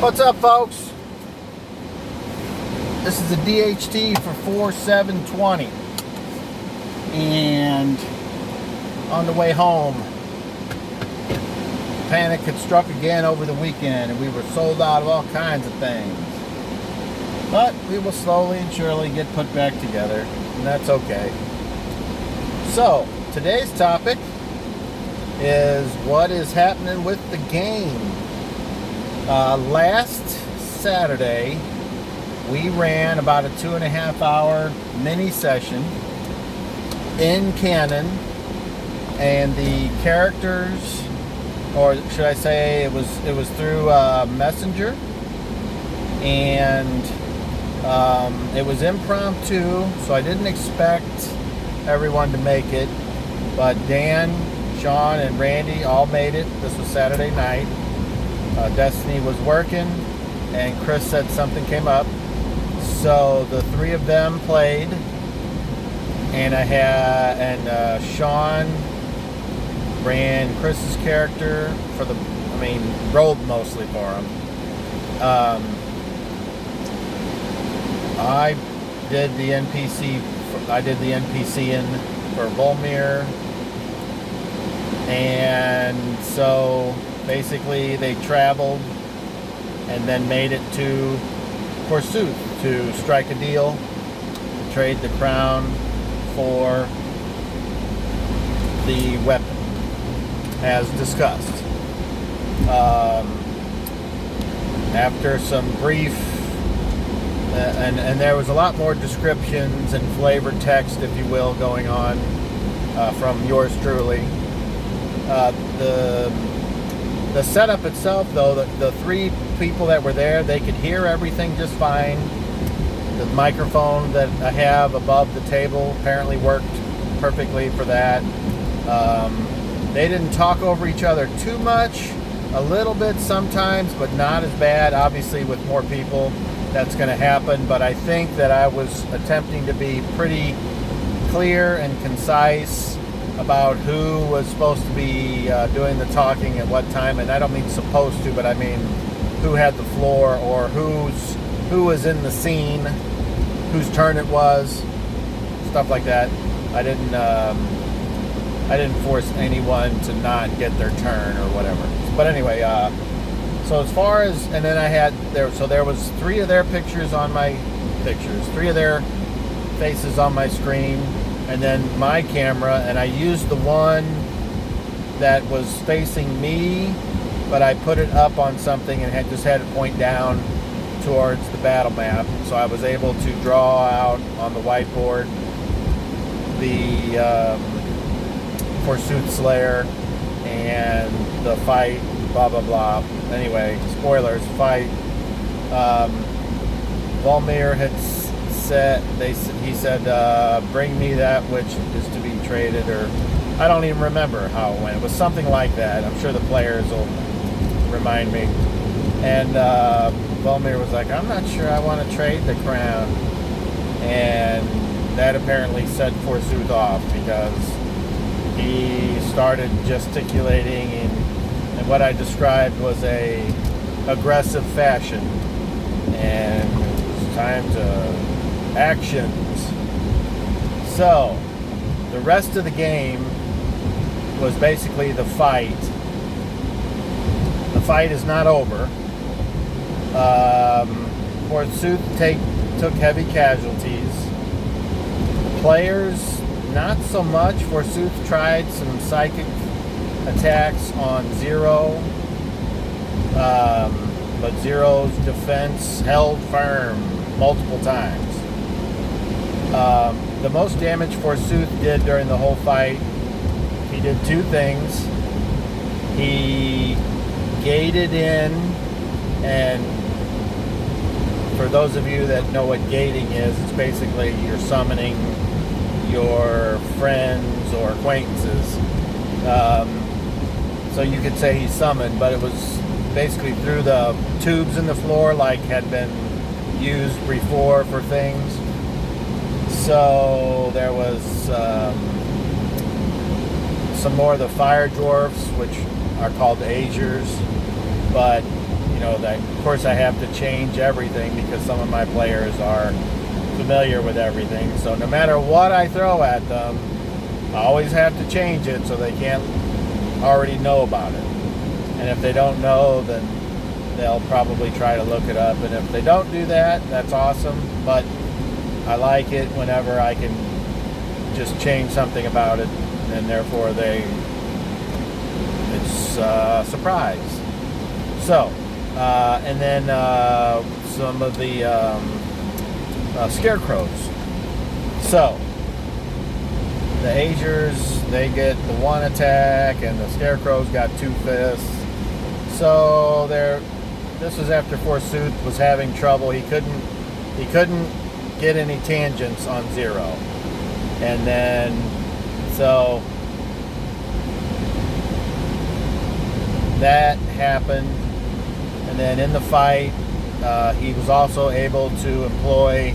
What's up, folks? This is a Dh&T for 4720, and on the way home, panic had struck again over the weekend, and we were sold out of all kinds of things. But we will slowly and surely get put back together, and that's okay. So today's topic is what is happening with the game. Last Saturday, we ran about a 2.5 hour mini session in Canon, and the characters, or should I say, it was through Messenger, and it was impromptu, so I didn't expect everyone to make it, but Dan, Sean, and Randy all made it. This was Saturday night. Destiny was working, and Chris said something came up, so the three of them played, and Sean ran Chris's character rolled mostly for him. I did the NPC in for Volmir, and so basically they traveled and then made it to Forsooth to strike a deal, to trade the crown for the weapon, as discussed. After some brief, and there was a lot more descriptions and flavored text, if you will, going on from yours truly. The setup itself, though, the three people that were there, they could hear everything just fine. The microphone that I have above the table apparently worked perfectly for that. They didn't talk over each other too much, a little bit sometimes, but not as bad. Obviously, with more people, that's going to happen, but I think that I was attempting to be pretty clear and concise about who was supposed to be doing the talking at what time, and I don't mean supposed to, but I mean who had the floor, or who was in the scene, whose turn it was, stuff like that. I didn't force anyone to not get their turn or whatever. But anyway, so as far as, and then there was three of their pictures on my pictures, three of their faces on my screen, and then my camera, and I used the one that was facing me, but I put it up on something and just had it point down towards the battle map, so I was able to draw out on the whiteboard the Forsooth Slayer and the fight, blah blah blah. Anyway, spoilers, fight. Volmir had he said, bring me that which is to be traded, or I don't even remember how it went. It was something like that. I'm sure the players will remind me. And Volmir was like, I'm not sure I want to trade the crown. And that apparently set Forsooth off, because he started gesticulating in what I described was a aggressive fashion, and it was time to actions. So the rest of the game was basically the fight. The fight is not over. Forsooth took heavy casualties. The players, not so much. Forsooth tried some psychic attacks on Zero, but Zero's defense held firm multiple times. The most damage Forsooth did during the whole fight, he did two things. He gated in, and for those of you that know what gating is, it's basically you're summoning your friends or acquaintances. So you could say he summoned, but it was basically through the tubes in the floor, like had been used before for things. So there was some more of the fire dwarfs, which are called Azures, but you know, that of course I have to change everything because some of my players are familiar with everything. So no matter what I throw at them, I always have to change it so they can't already know about it. And if they don't know, then they'll probably try to look it up. And if they don't do that, that's awesome. But I like it whenever I can just change something about it, and therefore it's a surprise. So, and then some of the scarecrows. So, the Azures, they get the 1 attack, and the scarecrows got 2 fists. So this was after Forsooth was having trouble. He couldn't get any tangents on 0. And then, so that happened. And then in the fight, he was also able to employ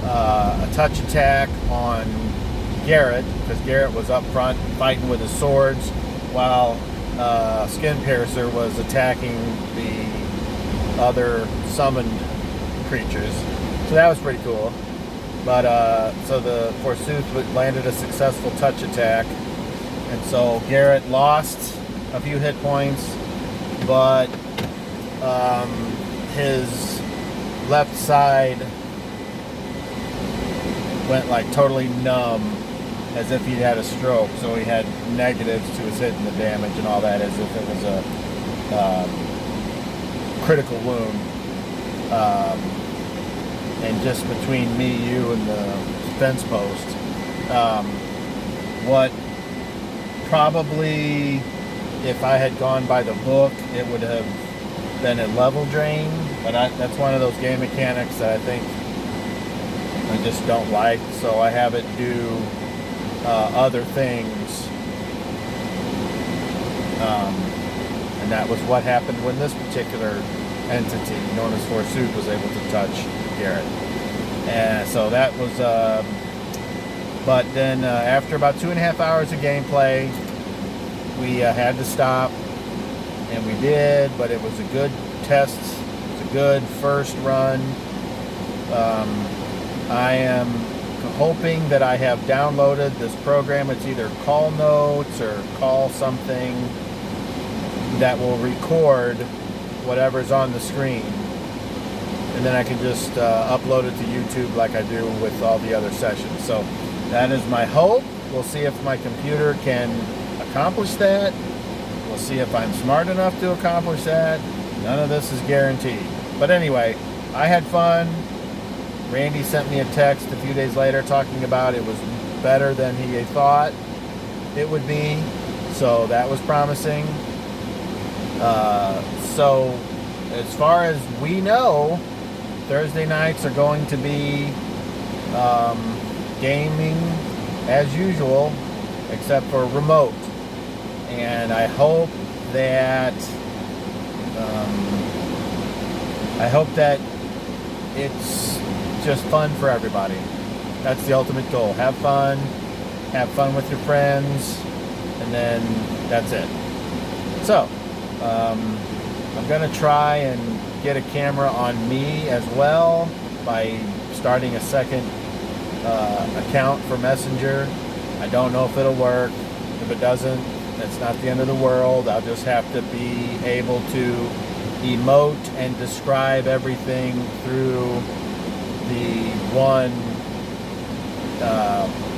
a touch attack on Garrett, because Garrett was up front fighting with his swords while Skin Piercer was attacking the other summoned creatures. So that was pretty cool. But so the Forsooth landed a successful touch attack, and so Garrett lost a few hit points, but his left side went like totally numb, as if he'd had a stroke. So he had negatives to his hit and the damage and all that, as if it was a critical wound. And just between me, you, and the fence post, what probably, if I had gone by the book, it would have been a level drain. But that's one of those game mechanics that I think I just don't like. So I have it do other things. And that was what happened when this particular entity, known as Forsooth, was able to touch Garrett. And so that was, but then after about 2.5 hours of gameplay, we had to stop, and we did, but it was a good test. It was a good first run. I am hoping that I have downloaded this program. It's either Call Notes or Call something that will record whatever's on the screen, and then I can just upload it to YouTube like I do with all the other sessions. So that is my hope. We'll see if my computer can accomplish that. We'll see if I'm smart enough to accomplish that. None of this is guaranteed. But anyway, I had fun. Randy sent me a text a few days later talking about it was better than he had thought it would be. So that was promising. So as far as we know, Thursday nights are going to be gaming as usual, except for remote. And I hope that it's just fun for everybody. That's the ultimate goal. Have fun with your friends, and then that's it. So I'm gonna try and get a camera on me as well by starting a second account for Messenger. I don't know if it'll work. If it doesn't, that's not the end of the world. I'll just have to be able to emote and describe everything through the one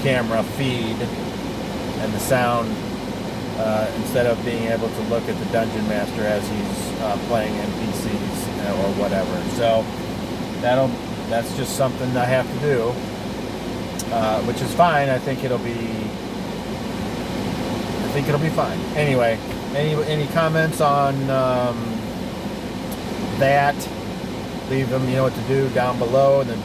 camera feed and the sound, instead of being able to look at the Dungeon Master as he's playing NPCs or whatever. So that's just something I have to do, which is fine. I think it'll be fine. Anyway, any comments on that? Leave them, you know what to do, down below in the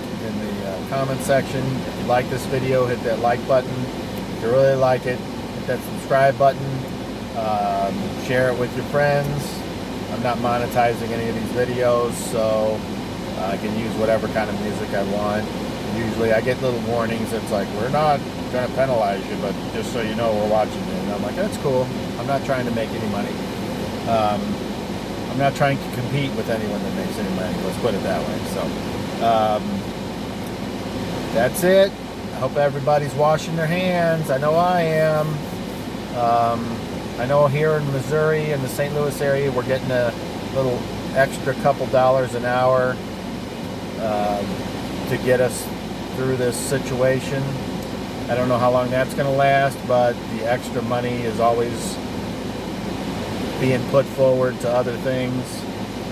comment section. If you like this video, hit that like button. If you really like it, hit that subscribe button. Share it with your friends. I'm not monetizing any of these videos, so I can use whatever kind of music I want. Usually I get little warnings. It's like, we're not going to penalize you, but just so you know, we're watching you. And I'm like, that's cool. I'm not trying to make any money. I'm not trying to compete with anyone that makes any money. Let's put it that way. So that's it. I hope everybody's washing their hands. I know I am. I know here in Missouri, in the St. Louis area, we're getting a little extra couple dollars an hour to get us through this situation. I don't know how long that's going to last, but the extra money is always being put forward to other things.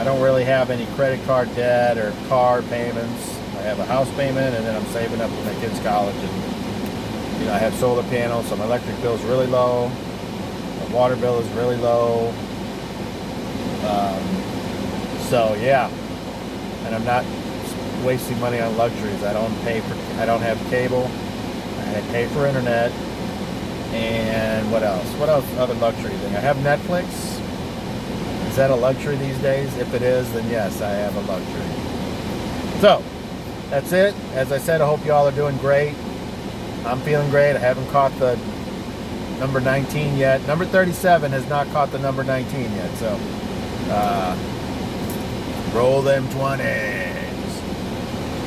I don't really have any credit card debt or car payments. I have a house payment, and then I'm saving up for my kids' college. And I have solar panels, so my electric bill is really low. My water bill is really low. So yeah, and I'm not wasting money on luxuries. I don't have cable. I pay for internet. And what else? What else? Other luxury thing? I have Netflix. Is that a luxury these days? If it is, then yes, I have a luxury. So that's it. As I said, I hope you all are doing great. I'm feeling great. I haven't caught the number 19 yet. Number 37 has not caught the number 19 yet. So roll them 20.